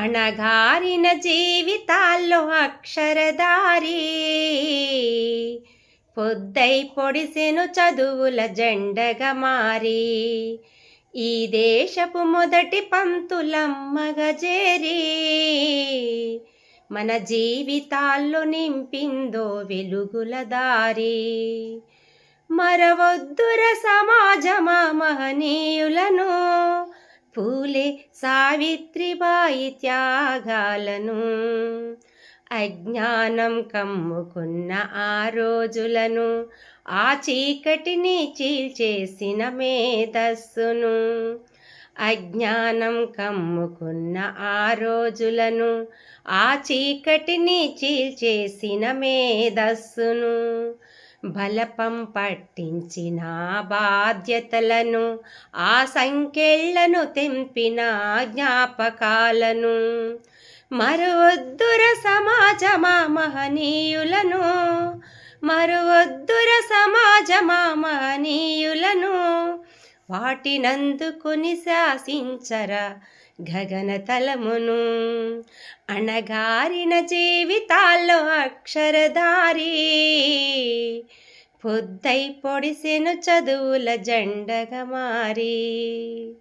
అణగారిన జీవితాల్లో అక్షరధారి పొద్దై పొడిసెను చదువుల జెండగా మారి ఈ దేశపు మొదటి పంతులమ్మగా చేరి మన జీవితాల్లో నింపిందో వెలుగుల దారి. మరవొద్దుర సమాజమా మహనీయులను, పూలే సావిత్రిబాయి త్యాగాలను. అజ్ఞానం కమ్ముకున్న ఆ రోజులను, ఆ చీకటిని చీల్చేసిన మేధస్సును. అజ్ఞానం కమ్ముకున్న ఆ రోజులను, ఆ చీకటిని చీల్చేసిన మేధస్సును. బలపం పట్టించిన బాధ్యతలను, ఆ సంకెళ్లను తెంపిన జ్ఞాపకాలను. మరువొద్దుర సమాజమా మహనీయులను, మరువొద్దుర సమాజమా మహనీయులను. వాటినందుకొని శాసించరా గగన తలమును. అణగారిన జీవితాల్లో అక్షరధారి పొద్దై పొడిసెను చదువుల జెండగా మారి.